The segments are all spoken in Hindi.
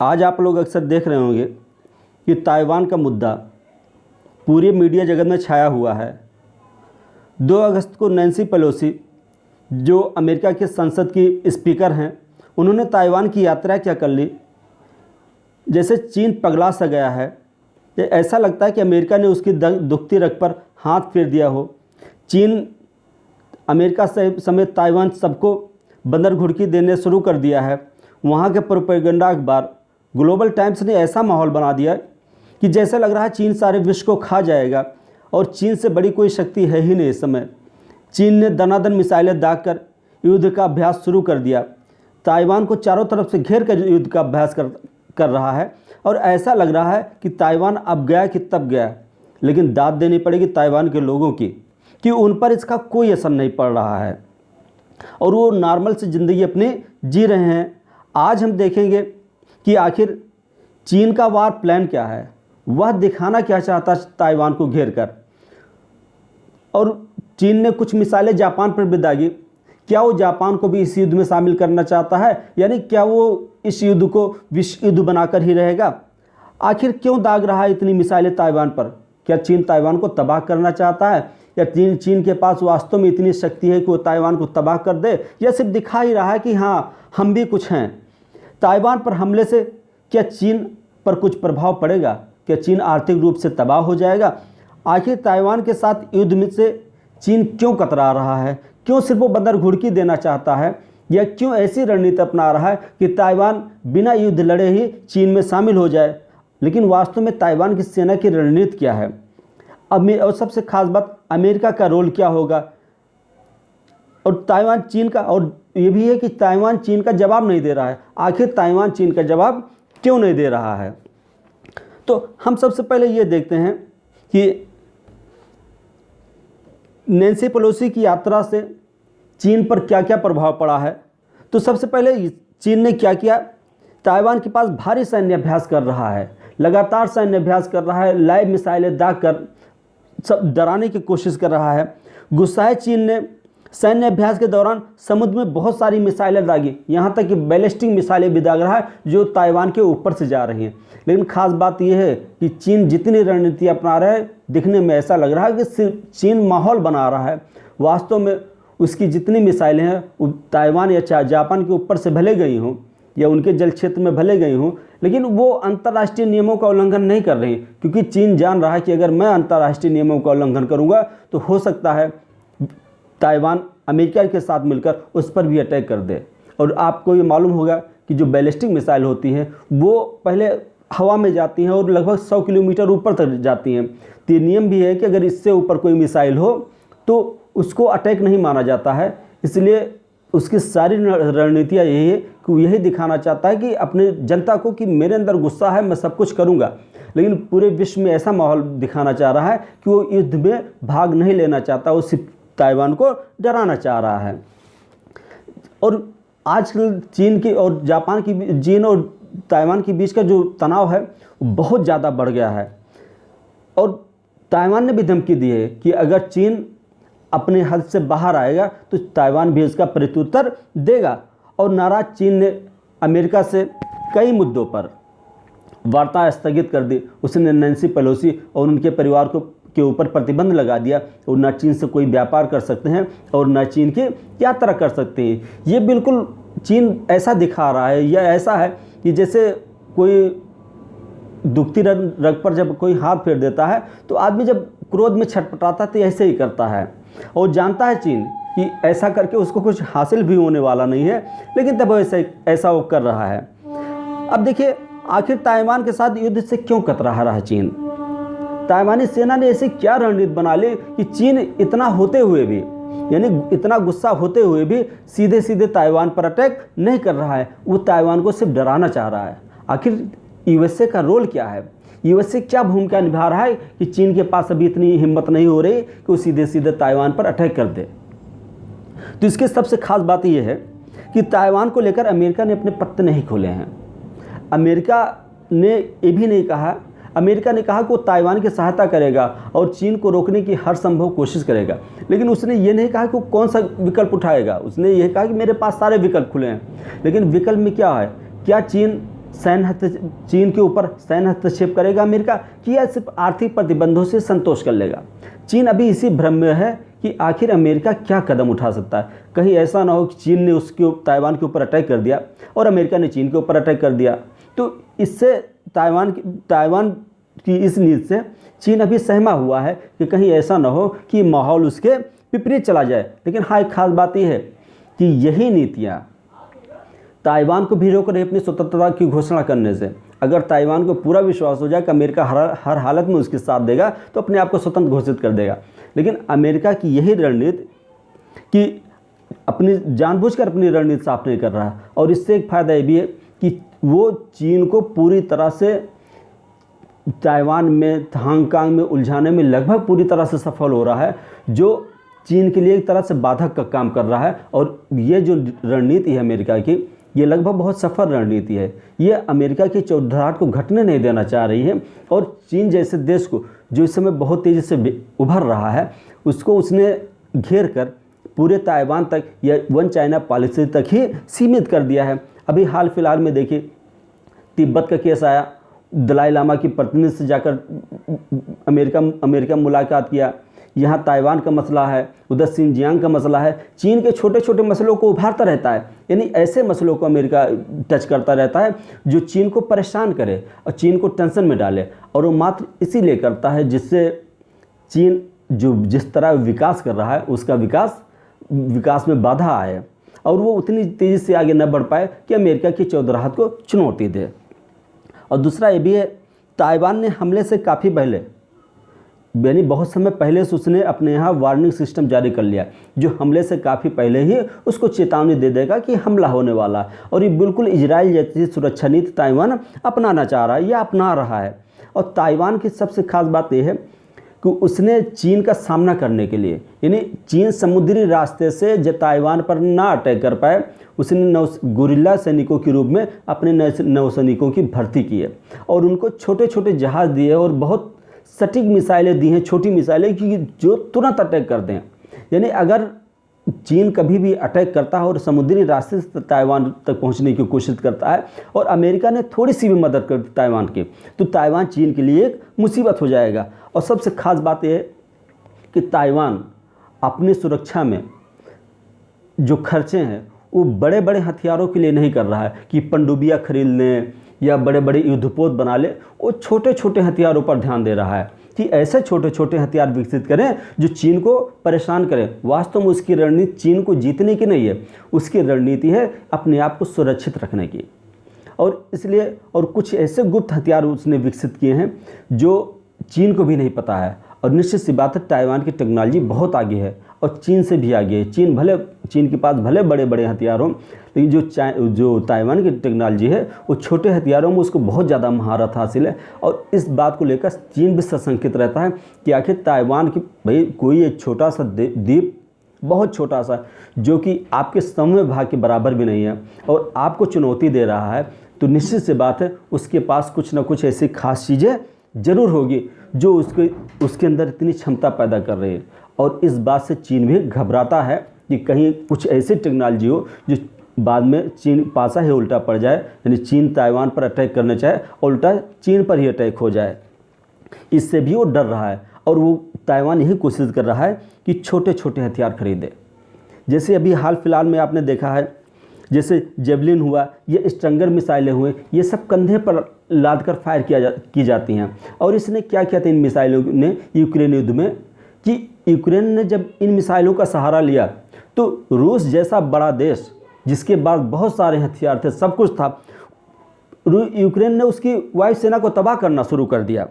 आज आप लोग अक्सर देख रहे होंगे कि ताइवान का मुद्दा पूरे मीडिया जगत में छाया हुआ है। 2 अगस्त को नैन्सी पेलोसी जो अमेरिका के संसद की स्पीकर हैं, उन्होंने ताइवान की यात्रा क्या कर ली। जैसे चीन पगला सा गया है, ऐसा लगता है कि अमेरिका ने उसकी दुखती रग पर हाथ फेर दिया हो। चीन अमेरिका समेत ताइवान सबको बंदर घुड़की देने शुरू कर दिया है। वहाँ के प्रोपेगेंडा अखबार ग्लोबल टाइम्स ने ऐसा माहौल बना दिया कि जैसे लग रहा है चीन सारे विश्व को खा जाएगा और चीन से बड़ी कोई शक्ति है ही नहीं। इस समय चीन ने दनादन मिसाइलें दागकर युद्ध का अभ्यास शुरू कर दिया। ताइवान को चारों तरफ से घेर कर युद्ध का अभ्यास कर रहा है और ऐसा लग रहा है कि ताइवान अब गया कि तब गया। लेकिन दाद देनी पड़ेगी ताइवान के लोगों की कि उन पर इसका कोई असर नहीं पड़ रहा है और वो नॉर्मल से ज़िंदगी अपनी जी रहे हैं। आज हम देखेंगे कि आखिर चीन का वार प्लान क्या है, वह दिखाना क्या चाहता है ताइवान को घेर कर। और चीन ने कुछ मिसाइलें जापान पर भी दागी। क्या वो जापान को भी इस युद्ध में शामिल करना चाहता है, यानी क्या वो इस युद्ध को विश्व युद्ध बनाकर ही रहेगा। आखिर क्यों दाग रहा है इतनी मिसाइलें ताइवान पर। क्या चीन ताइवान को तबाह करना चाहता है, या चीन के पास वास्तव में इतनी शक्ति है कि वो ताइवान को तबाह कर दे, या सिर्फ दिखा ही रहा है कि हाँ हम भी कुछ हैं। ताइवान पर हमले से क्या चीन पर कुछ प्रभाव पड़ेगा, क्या चीन आर्थिक रूप से तबाह हो जाएगा। आखिर ताइवान के साथ युद्ध में से चीन क्यों कतरा रहा है, क्यों सिर्फ वो बंदर घुड़की देना चाहता है, या क्यों ऐसी रणनीति अपना रहा है कि ताइवान बिना युद्ध लड़े ही चीन में शामिल हो जाए। लेकिन वास्तव में ताइवान की सेना की रणनीति क्या है। और सबसे खास बात, अमेरिका का रोल क्या होगा। और ताइवान चीन का, और ये भी है कि ताइवान चीन का जवाब नहीं दे रहा है। आखिर ताइवान चीन का जवाब क्यों नहीं दे रहा है। तो हम सबसे पहले ये देखते हैं कि नैन्सी पेलोसी की यात्रा से चीन पर क्या क्या प्रभाव पड़ा है। तो सबसे पहले चीन ने क्या किया, ताइवान के पास भारी सैन्य अभ्यास कर रहा है, लगातार सैन्य अभ्यास कर रहा है, लाइव मिसाइलें दागकर सब डराने की कोशिश कर रहा है। गुस्साए चीन ने सैन्य अभ्यास के दौरान समुद्र में बहुत सारी मिसाइलें दागी, यहाँ तक कि बैलिस्टिक मिसाइलें भी दाग रहा है जो ताइवान के ऊपर से जा रही हैं। लेकिन खास बात यह है कि चीन जितनी रणनीति अपना रहा है, दिखने में ऐसा लग रहा है कि सिर्फ चीन माहौल बना रहा है। वास्तव में उसकी जितनी मिसाइलें हैं वो ताइवान या जापान के ऊपर से भले गई हों या उनके जल क्षेत्र में भले गई हों, लेकिन वो अंतर्राष्ट्रीय नियमों का उल्लंघन नहीं कर रही, क्योंकि चीन जान रहा है कि अगर मैं अंतर्राष्ट्रीय नियमों का उल्लंघन करूंगा तो हो सकता है ताइवान अमेरिका के साथ मिलकर उस पर भी अटैक कर दे। और आपको ये मालूम होगा कि जो बैलिस्टिक मिसाइल होती हैं वो पहले हवा में जाती हैं और लगभग 100 किलोमीटर ऊपर तक जाती हैं। तो ये नियम भी है कि अगर इससे ऊपर कोई मिसाइल हो तो उसको अटैक नहीं माना जाता है। इसलिए उसकी सारी रणनीतियाँ यही है कि वो यही दिखाना चाहता है कि अपने जनता को कि मेरे अंदर गुस्सा है, मैं सब कुछ करूँगा। लेकिन पूरे विश्व में ऐसा माहौल दिखाना चाह रहा है कि वो युद्ध में भाग नहीं लेना चाहता, वो सिर्फ ताइवान को डराना चाह रहा है। और आजकल चीन और ताइवान के बीच का जो तनाव है वो बहुत ज़्यादा बढ़ गया है। और ताइवान ने भी धमकी दी है कि अगर चीन अपने हद से बाहर आएगा तो ताइवान भी इसका प्रत्युत्तर देगा। और नाराज चीन ने अमेरिका से कई मुद्दों पर वार्ता स्थगित कर दी। उसने नैन्सी पेलोसी और उनके परिवार के ऊपर प्रतिबंध लगा दिया और न चीन से कोई व्यापार कर सकते हैं और न चीन की यात्रा कर सकते हैं। ये बिल्कुल चीन ऐसा दिखा रहा है, या ऐसा है कि जैसे कोई दुखती रग पर जब कोई हाथ फेर देता है तो आदमी जब क्रोध में छटपटाता है तो ऐसे ही करता है। और जानता है चीन कि ऐसा करके उसको कुछ हासिल भी होने वाला नहीं है, लेकिन तब ऐसा वो कर रहा है। अब देखिए आखिर ताइवान के साथ युद्ध से क्यों कतरा रहा है चीन। ताइवानी सेना ने ऐसी क्या रणनीति बना ली कि चीन इतना होते हुए भी, यानी इतना गुस्सा होते हुए भी सीधे सीधे ताइवान पर अटैक नहीं कर रहा है। वो ताइवान को सिर्फ डराना चाह रहा है। आखिर यूएसए का रोल क्या है, यूएसए क्या भूमिका निभा रहा है कि चीन के पास अभी इतनी हिम्मत नहीं हो रही कि वो सीधे सीधे ताइवान पर अटैक कर दे। तो इसकी सबसे खास बात यह है कि ताइवान को लेकर अमेरिका ने अपने पत्ते नहीं खोले हैं। अमेरिका ने ये भी नहीं कहा, अमेरिका ने कहा कि वो ताइवान की सहायता करेगा और चीन को रोकने की हर संभव कोशिश करेगा, लेकिन उसने ये नहीं कहा कि वो कौन सा विकल्प उठाएगा। उसने ये कहा कि मेरे पास सारे विकल्प खुले हैं। लेकिन विकल्प में क्या है, क्या चीन चीन के ऊपर सैन्य हस्तक्षेप करेगा अमेरिका, कि या सिर्फ आर्थिक प्रतिबंधों से संतोष कर लेगा। चीन अभी इसी भ्रम में है कि आखिर अमेरिका क्या कदम उठा सकता है। कहीं ऐसा ना हो कि चीन ने उसके ताइवान के ऊपर अटैक कर दिया और अमेरिका ने चीन के ऊपर अटैक कर दिया। तो इससे ताइवान की इस नीति से चीन अभी सहमा हुआ है कि कहीं ऐसा ना हो कि माहौल उसके विपरीत चला जाए। लेकिन हाँ, एक खास बात यह है कि यही नीतियाँ ताइवान को भी रोक रही अपनी स्वतंत्रता की घोषणा करने से। अगर ताइवान को पूरा विश्वास हो जाए कि अमेरिका हर हालत में उसके साथ देगा तो अपने आप को स्वतंत्र घोषित कर देगा। लेकिन अमेरिका की यही रणनीति कि अपनी जानबूझकर अपनी रणनीति साफ नहीं कर रहा है, और इससे एक फ़ायदा ये भी है कि वो चीन को पूरी तरह से ताइवान में, हांगकांग में उलझाने में लगभग पूरी तरह से सफल हो रहा है, जो चीन के लिए एक तरह से बाधक का काम कर रहा है। और ये जो रणनीति है अमेरिका की, ये लगभग बहुत सफल रणनीति है। ये अमेरिका की चौधराहट को घटने नहीं देना चाह रही है, और चीन जैसे देश को जो इस समय बहुत तेज़ी से उभर रहा है, उसको उसने घेर कर पूरे ताइवान तक या वन चाइना पॉलिसी तक ही सीमित कर दिया है। अभी हाल फिलहाल में देखिए, तिब्बत का केस आया, दलाई लामा की प्रतिनिधि से जाकर अमेरिका मुलाकात किया। यहाँ ताइवान का मसला है, उधर सिंजियांग का मसला है। चीन के छोटे छोटे मसलों को उभारता रहता है, यानी ऐसे मसलों को अमेरिका टच करता रहता है जो चीन को परेशान करे और चीन को टेंशन में डाले। और वो मात्र इसीलिए करता है जिससे चीन जो जिस तरह विकास कर रहा है उसका विकास में बाधा आए और वो उतनी तेज़ी से आगे न बढ़ पाए कि अमेरिका की चौधराहट को चुनौती दे। और दूसरा ये भी है, ताइवान ने हमले से काफ़ी पहले, यानी बहुत समय पहले से उसने अपने यहाँ वार्निंग सिस्टम जारी कर लिया, जो हमले से काफ़ी पहले ही उसको चेतावनी दे देगा कि हमला होने वाला है। और ये बिल्कुल इजराइल जैसी सुरक्षा नीति ताइवान अपनाना चाह रहा है या अपना रहा है। और ताइवान की सबसे खास बात यह है कि उसने चीन का सामना करने के लिए, यानी चीन समुद्री रास्ते से जब ताइवान पर ना अटैक कर पाए, उसने गुरिल्ला सैनिकों के रूप में अपने नौसैनिकों की भर्ती की है और उनको छोटे छोटे जहाज़ दिए और बहुत सटीक मिसाइलें दी हैं, छोटी मिसाइलें कि जो तुरंत अटैक कर दें। यानी अगर चीन कभी भी अटैक करता है और समुद्री रास्ते से ताइवान तक पहुंचने की कोशिश करता है और अमेरिका ने थोड़ी सी भी मदद कर दी ताइवान की, तो ताइवान चीन के लिए एक मुसीबत हो जाएगा। और सबसे खास बात यह है कि ताइवान अपनी सुरक्षा में जो खर्चे हैं वो बड़े बड़े हथियारों के लिए नहीं कर रहा है कि पनडुब्बियाँ खरीद लें या बड़े बड़े युद्धपोत बना ले। वो छोटे छोटे हथियारों पर ध्यान दे रहा है कि ऐसे छोटे छोटे हथियार विकसित करें जो चीन को परेशान करें। वास्तव में उसकी रणनीति चीन को जीतने की नहीं है, उसकी रणनीति है अपने आप को सुरक्षित रखने की। और इसलिए और कुछ ऐसे गुप्त हथियार उसने विकसित किए हैं जो चीन को भी नहीं पता है। और निश्चित सी बात है, ताइवान की टेक्नोलॉजी बहुत आगे है और चीन से भी आगे है। चीन के पास भले बड़े बड़े हथियार हों, लेकिन जो ताइवान की टेक्नोलॉजी है वो छोटे हथियारों में उसको बहुत ज़्यादा महारत हासिल है। और इस बात को लेकर चीन भी सशंकित रहता है कि आखिर ताइवान की भाई कोई एक छोटा सा द्वीप, बहुत छोटा सा, जो कि आपके समूह भाग के बराबर भी नहीं है और आपको चुनौती दे रहा है, तो निश्चित सी बात है उसके पास कुछ ना कुछ ऐसी खास चीज़ें ज़रूर होगी जो उसके अंदर इतनी क्षमता पैदा कर रही है। और इस बात से चीन भी घबराता है कि कहीं कुछ ऐसी टेक्नोलॉजी हो जो बाद में चीन पासा ही उल्टा पड़ जाए, यानी चीन ताइवान पर अटैक करना चाहे, उल्टा चीन पर ही अटैक हो जाए। इससे भी वो डर रहा है और वो ताइवान यही कोशिश कर रहा है कि छोटे छोटे हथियार खरीदे। जैसे अभी हाल फिलहाल में आपने देखा है, जैसे जेवलिन हुआ, ये स्ट्रंगर मिसाइलें हुए, ये सब कंधे पर लाद कर फायर की जाती हैं। और इसने क्या किया था इन मिसाइलों ने यूक्रेन युद्ध में, कि यूक्रेन ने जब इन मिसाइलों का सहारा लिया तो रूस जैसा बड़ा देश जिसके पास बहुत सारे हथियार थे, सब कुछ था, यूक्रेन ने उसकी वायुसेना को तबाह करना शुरू कर दिया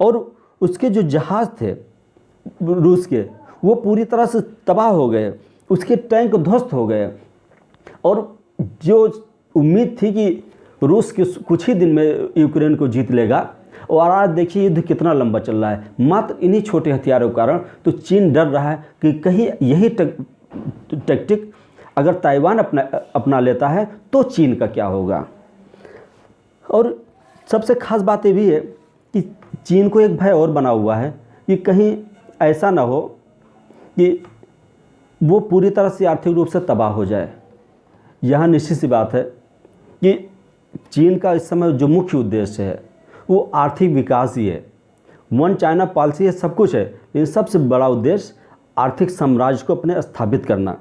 और उसके जो जहाज़ थे रूस के वो पूरी तरह से तबाह हो गए, उसके टैंक ध्वस्त हो गए। और जो उम्मीद थी कि रूस कुछ ही दिन में यूक्रेन को जीत लेगा, और आज देखिए युद्ध कितना लंबा चल रहा है मात्र इन्हीं छोटे हथियारों के कारण। तो चीन डर रहा है कि कहीं यही टैक्टिक अगर ताइवान अपना लेता है तो चीन का क्या होगा। और सबसे खास बात ये भी है कि चीन को एक भय और बना हुआ है कि कहीं ऐसा ना हो कि वो पूरी तरह से आर्थिक रूप से तबाह हो जाए। यहाँ निश्चित सी बात है कि चीन का इस समय जो मुख्य उद्देश्य है वो आर्थिक विकास ही है। वन चाइना पॉलिसी है, सब कुछ है, लेकिन सबसे बड़ा उद्देश्य आर्थिक साम्राज्य को अपने स्थापित करना।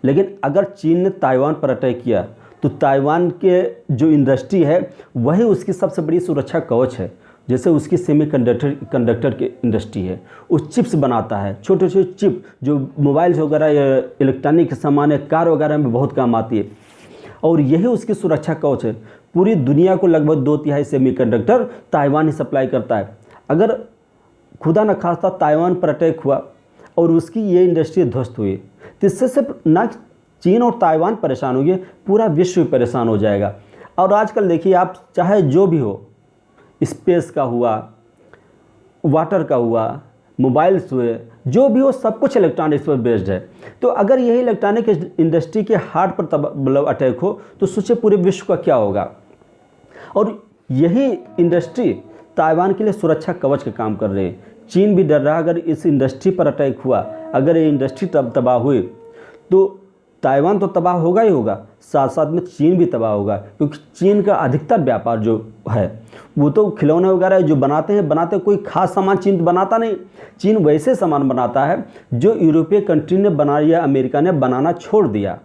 लेकिन अगर चीन ने ताइवान पर अटैक किया तो ताइवान के जो इंडस्ट्री है वही उसकी सबसे बड़ी सुरक्षा कवच है। जैसे उसकी कंडक्टर की इंडस्ट्री है, वो चिप्स बनाता है, छोटे छोटे चिप जो मोबाइल्स वगैरह या इलेक्ट्रॉनिक सामान है, कार वगैरह में बहुत काम आती है, और यही उसकी सुरक्षा कवच है। पूरी दुनिया को लगभग 2/3 सेमीकंडक्टर ताइवान ही सप्लाई करता है। अगर खुदा न खास्ता ताइवान पर अटैक हुआ और उसकी ये इंडस्ट्री ध्वस्त हुई तो इससे सिर्फ न चीन और ताइवान परेशान होंगे, पूरा विश्व परेशान हो जाएगा। और आजकल देखिए आप, चाहे जो भी हो, स्पेस का हुआ, वाटर का हुआ, मोबाइल्स हुए, जो भी हो, सब कुछ इलेक्ट्रॉनिक्स पर बेस्ड है। तो अगर यही इलेक्ट्रॉनिक इंडस्ट्री के हार्ट पर मतलब अटैक हो तो सोचिए पूरे विश्व का क्या होगा। और यही इंडस्ट्री ताइवान के लिए सुरक्षा कवच का काम कर रही है। चीन भी डर रहा है अगर इस इंडस्ट्री पर अटैक हुआ, अगर ये इंडस्ट्री तबाह हुई तो ताइवान तो तबाह होगा ही होगा, साथ साथ में चीन भी तबाह होगा। क्योंकि चीन का अधिकतर व्यापार जो है वो तो खिलौने वगैरह जो बनाते कोई खास सामान चीन तो बनाता नहीं। चीन वैसे सामान बनाता है जो यूरोपीय कंट्री ने बनाया या अमेरिका ने बनाना छोड़ दिया।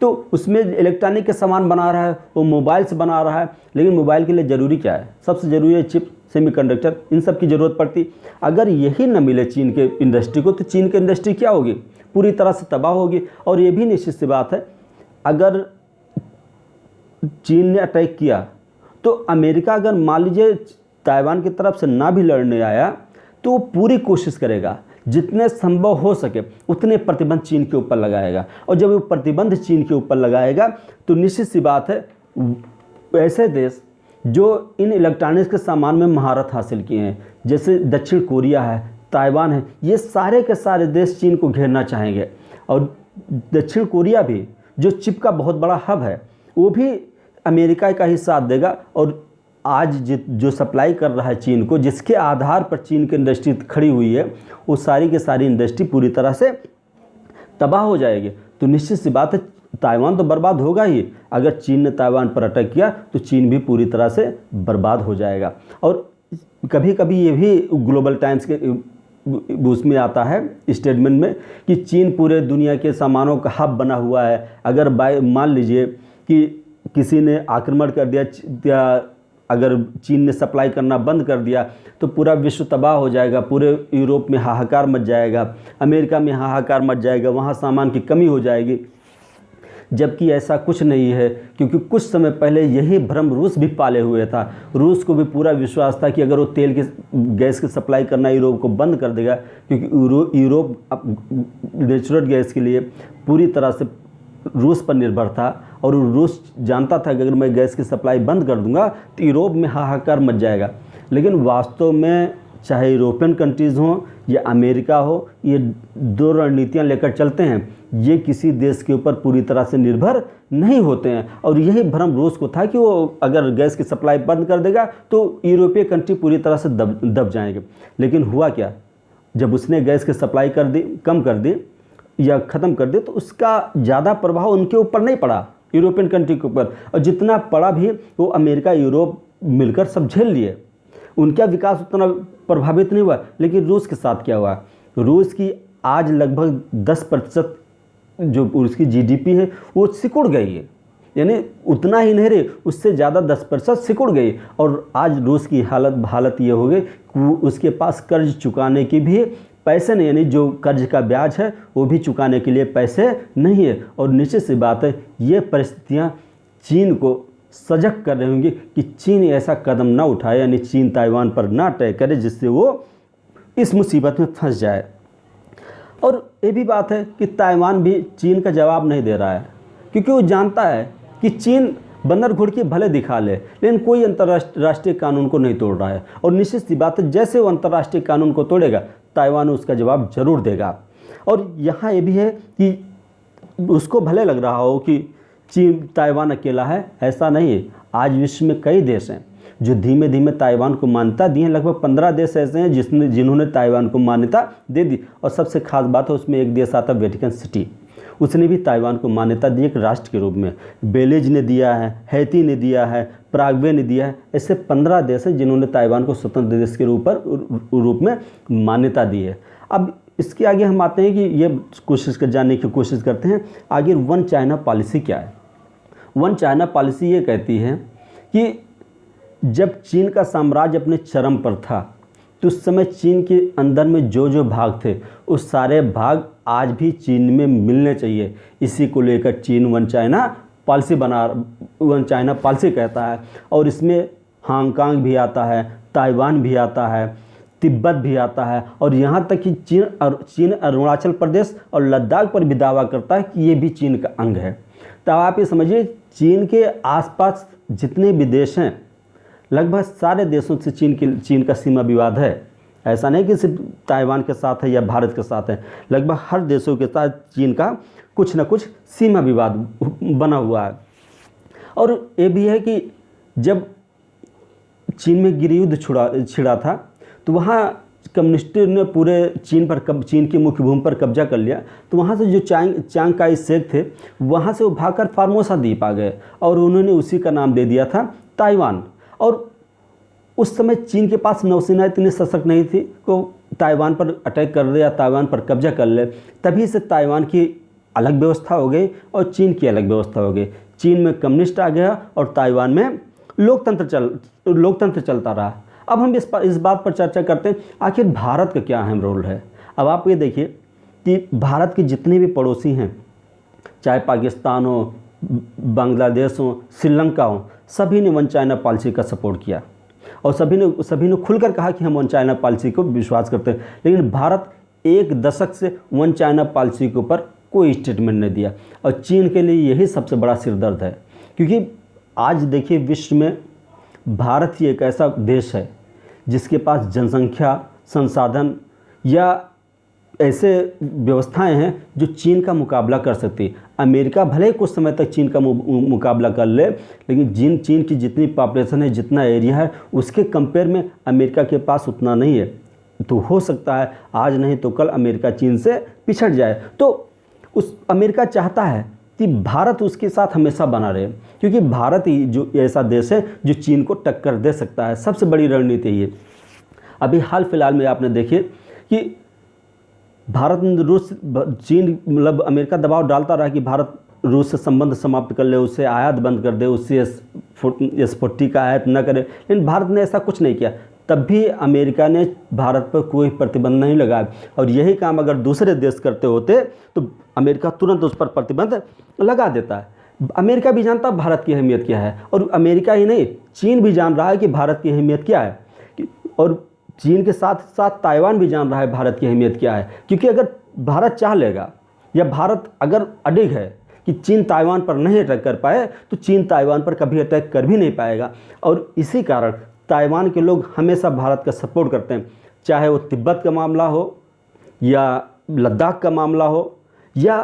तो उसमें इलेक्ट्रॉनिक के सामान बना रहा है, वो मोबाइल्स बना रहा है। लेकिन मोबाइल के लिए ज़रूरी क्या है? सबसे ज़रूरी है चिप, सेमीकंडक्टर, इन सब की ज़रूरत पड़ती। अगर यही न मिले चीन के इंडस्ट्री को तो चीन की इंडस्ट्री क्या होगी? पूरी तरह से तबाह होगी। और ये भी निश्चित सी बात है, अगर चीन ने अटैक किया तो अमेरिका अगर मान लीजिए ताइवान की तरफ से ना भी लड़ने आया तो वो पूरी कोशिश करेगा, जितने संभव हो सके उतने प्रतिबंध चीन के ऊपर लगाएगा। और जब वो प्रतिबंध चीन के ऊपर लगाएगा तो निश्चित सी बात है ऐसे देश जो इन इलेक्ट्रॉनिक्स के सामान में महारत हासिल किए हैं, जैसे दक्षिण कोरिया है, ताइवान है, ये सारे के सारे देश चीन को घेरना चाहेंगे। और दक्षिण कोरिया भी जो चिप का बहुत बड़ा हब है वो भी अमेरिका का ही साथ देगा। और आज जो सप्लाई कर रहा है चीन को, जिसके आधार पर चीन की इंडस्ट्री खड़ी हुई है, वो सारी की सारी इंडस्ट्री पूरी तरह से तबाह हो जाएगी। तो निश्चित सी बात है ताइवान तो बर्बाद होगा ही। अगर चीन ने ताइवान पर अटैक किया तो चीन भी पूरी तरह से बर्बाद हो जाएगा। और कभी कभी ये भी ग्लोबल टाइम्स के उसमें आता है स्टेटमेंट में कि चीन पूरे दुनिया के सामानों का हब बना हुआ है। अगर मान लीजिए कि किसी ने आक्रमण कर दिया या अगर चीन ने सप्लाई करना बंद कर दिया तो पूरा विश्व तबाह हो जाएगा, पूरे यूरोप में हाहाकार मच जाएगा, अमेरिका में हाहाकार मच जाएगा, वहाँ सामान की कमी हो जाएगी। जबकि ऐसा कुछ नहीं है, क्योंकि कुछ समय पहले यही भ्रम रूस भी पाले हुए था। रूस को भी पूरा विश्वास था कि अगर वो तेल की गैस की सप्लाई करना यूरोप को बंद कर देगा, क्योंकि यूरोप नेचुरल गैस के लिए पूरी तरह से रूस पर निर्भर था। और रूस जानता था कि अगर मैं गैस की सप्लाई बंद कर दूंगा तो यूरोप में हाहाकार मच जाएगा। लेकिन वास्तव में चाहे यूरोपियन कंट्रीज़ हों या अमेरिका हो, ये दो रणनीतियां लेकर चलते हैं। ये किसी देश के ऊपर पूरी तरह से निर्भर नहीं होते हैं। और यही भ्रम रूस को था कि वो अगर गैस की सप्लाई बंद कर देगा तो यूरोपीय कंट्री पूरी तरह से दब जाएंगे। लेकिन हुआ क्या? जब उसने गैस की सप्लाई कर दी, कम कर दी या ख़त्म कर दी, तो उसका ज़्यादा प्रभाव उनके ऊपर नहीं पड़ा, यूरोपियन कंट्री के ऊपर। और जितना पड़ा भी वो अमेरिका यूरोप मिलकर सब झेल लिए, उनका विकास उतना प्रभावित नहीं हुआ। लेकिन रूस के साथ क्या हुआ? रूस की आज लगभग 10% जो उसकी जीडीपी है वो सिकुड़ गई है। यानी उतना ही नहीं रही, उससे ज़्यादा 10% सिकुड़ गई। और आज रूस की हालत ये हो गई कि उसके पास कर्ज चुकाने की भी पैसे नहीं, यानी जो कर्ज का ब्याज है वो भी चुकाने के लिए पैसे नहीं है। और निश्चित सी बात है ये परिस्थितियाँ चीन को सजग कर रही होंगी कि चीन ऐसा कदम ना उठाए, यानी चीन ताइवान पर ना अटैक करे जिससे वो इस मुसीबत में फंस जाए। और ये भी बात है कि ताइवान भी चीन का जवाब नहीं दे रहा है, क्योंकि वो जानता है कि चीन बंदर घुड़की भले दिखा ले लेकिन कोई अंतर्राष्ट्रीय कानून को नहीं तोड़ रहा है। और निश्चित सी बात है जैसे वो अंतर्राष्ट्रीय कानून को तोड़ेगा ताइवान उसका जवाब जरूर देगा। और यहाँ ये भी है कि उसको भले लग रहा हो कि चीन ताइवान अकेला है, ऐसा नहीं है। आज विश्व में कई देश हैं जो धीमे धीमे ताइवान को मान्यता दी है। लगभग 15 देश ऐसे हैं जिन्होंने ताइवान को मान्यता दे दी। और सबसे खास बात है उसमें एक देश आता है वेटिकन सिटी। उसने भी ताइवान को मान्यता दी एक राष्ट्र के रूप में। बेलीज ने दिया है, हैती ने दिया है, पराग्वे ने दिया है। ऐसे 15 देश हैं जिन्होंने ताइवान को स्वतंत्र देश के रूप में मान्यता दी है। अब इसके आगे हम आते हैं कि ये जानने की कोशिश करते हैं आगे वन चाइना पॉलिसी क्या है। वन चाइना पॉलिसी ये कहती है कि जब चीन का साम्राज्य अपने चरम पर था तो उस समय चीन के अंदर में जो भाग थे उस सारे भाग आज भी चीन में मिलने चाहिए। इसी को लेकर चीन वन चाइना पॉलिसी कहता है। और इसमें हांगकांग भी आता है, ताइवान भी आता है, तिब्बत भी आता है, और यहाँ तक कि चीन अरुणाचल प्रदेश और लद्दाख पर भी दावा करता है कि ये भी चीन का अंग है। तो आप ये समझिए चीन के आसपास जितने भी देश हैं लगभग सारे देशों से चीन का सीमा विवाद है। ऐसा नहीं कि सिर्फ ताइवान के साथ है या भारत के साथ है, लगभग हर देशों के साथ चीन का कुछ न कुछ सीमा विवाद बना हुआ है। और ये भी है कि जब चीन में गृहयुद्ध छिड़ा था तो वहाँ कम्युनिस्टों ने पूरे चीन की मुख्य भूमि पर कब्जा कर लिया। तो वहाँ से जो चांग काई शेक थे वहाँ से वो भागकर फार्मोसा द्वीप आ गए और उन्होंने उसी का नाम दे दिया था ताइवान। और उस समय चीन के पास नौसेना इतनी सशक्त नहीं थी को ताइवान पर अटैक कर दे या ताइवान पर कब्जा कर ले। तभी से ताइवान की अलग व्यवस्था हो गई और चीन की अलग व्यवस्था हो गई। चीन में कम्युनिस्ट आ गया और ताइवान में लोकतंत्र चलता रहा। अब हम इस बात पर चर्चा करते हैं आखिर भारत का क्या अहम रोल है। अब आप ये देखिए कि भारत के जितने भी पड़ोसी हैं, चाहे पाकिस्तान हो, बांग्लादेश हो, श्रीलंका हो, सभी ने वन चाइना पॉलिसी का सपोर्ट किया और सभी ने खुलकर कहा कि हम वन चाइना पॉलिसी को विश्वास करते हैं। लेकिन भारत एक दशक से वन चाइना पॉलिसी के ऊपर कोई स्टेटमेंट नहीं दिया और चीन के लिए यही सबसे बड़ा सिरदर्द है। क्योंकि आज देखिए विश्व में भारत ही एक ऐसा देश है जिसके पास जनसंख्या, संसाधन या ऐसे व्यवस्थाएं हैं जो चीन का मुकाबला कर सकती है। अमेरिका भले ही कुछ समय तक चीन का मुकाबला कर ले, लेकिन चीन की जितनी पॉपुलेशन है, जितना एरिया है, उसके कंपेयर में अमेरिका के पास उतना नहीं है। तो हो सकता है आज नहीं तो कल अमेरिका चीन से पिछड़ जाए। तो अमेरिका चाहता है कि भारत उसके साथ हमेशा बना रहे, क्योंकि भारत ही जो ऐसा देश है जो चीन को टक्कर दे सकता है। सबसे बड़ी रणनीति ये। अभी हाल फिलहाल में आपने देखे कि भारत रूस चीन मतलब अमेरिका दबाव डालता रहा कि भारत रूस से संबंध समाप्त कर ले, उससे आयात बंद कर दे, उससे S-40 का आयात न करे। लेकिन भारत ने ऐसा कुछ नहीं किया। तब भी अमेरिका ने भारत पर कोई प्रतिबंध नहीं लगाया और यही काम अगर दूसरे देश करते होते तो अमेरिका तुरंत उस पर प्रतिबंध लगा देता है। अमेरिका भी जानता भारत की अहमियत क्या है और अमेरिका ही नहीं, चीन भी जान रहा है कि भारत की अहमियत क्या है और चीन के साथ साथ ताइवान भी जान रहा है भारत की अहमियत क्या है। क्योंकि अगर भारत चाह लेगा या भारत अगर अडिग है कि चीन ताइवान पर नहीं अटैक कर पाए तो चीन ताइवान पर कभी अटैक कर भी नहीं पाएगा। और इसी कारण ताइवान के लोग हमेशा भारत का सपोर्ट करते हैं, चाहे वो तिब्बत का मामला हो या लद्दाख का मामला हो या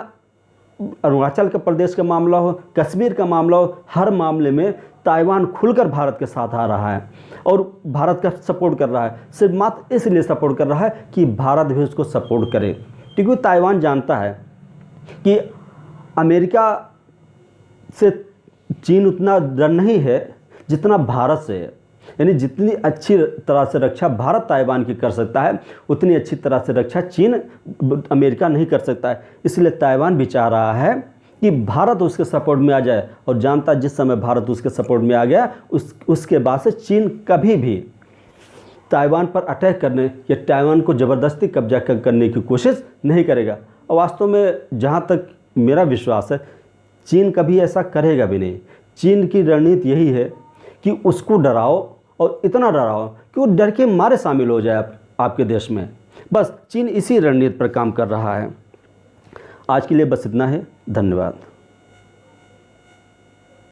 अरुणाचल के प्रदेश का मामला हो, कश्मीर का मामला हो। हर मामले में ताइवान खुलकर भारत के साथ आ रहा है और भारत का सपोर्ट कर रहा है। सिर्फ मात्र इसलिए सपोर्ट कर रहा है कि भारत भी उसको सपोर्ट करे, क्योंकि ताइवान जानता है कि अमेरिका से चीन उतना डर नहीं है जितना भारत से है। यानी जितनी अच्छी तरह से रक्षा भारत ताइवान की कर सकता है उतनी अच्छी तरह से रक्षा चीन अमेरिका नहीं कर सकता है। इसलिए ताइवान भी चाह रहा है कि भारत उसके सपोर्ट में आ जाए और जानता जिस समय भारत उसके सपोर्ट में आ गया उसके बाद से चीन कभी भी ताइवान पर अटैक करने या ताइवान को ज़बरदस्ती कब्जा करने की कोशिश नहीं करेगा। और वास्तव में जहाँ तक मेरा विश्वास है चीन कभी ऐसा करेगा भी नहीं। चीन की रणनीति यही है कि उसको डराओ और इतना डराओ कि वो डर के मारे शामिल हो जाए आपके देश में। बस चीन इसी रणनीति पर काम कर रहा है। आज के लिए बस इतना है। धन्यवाद।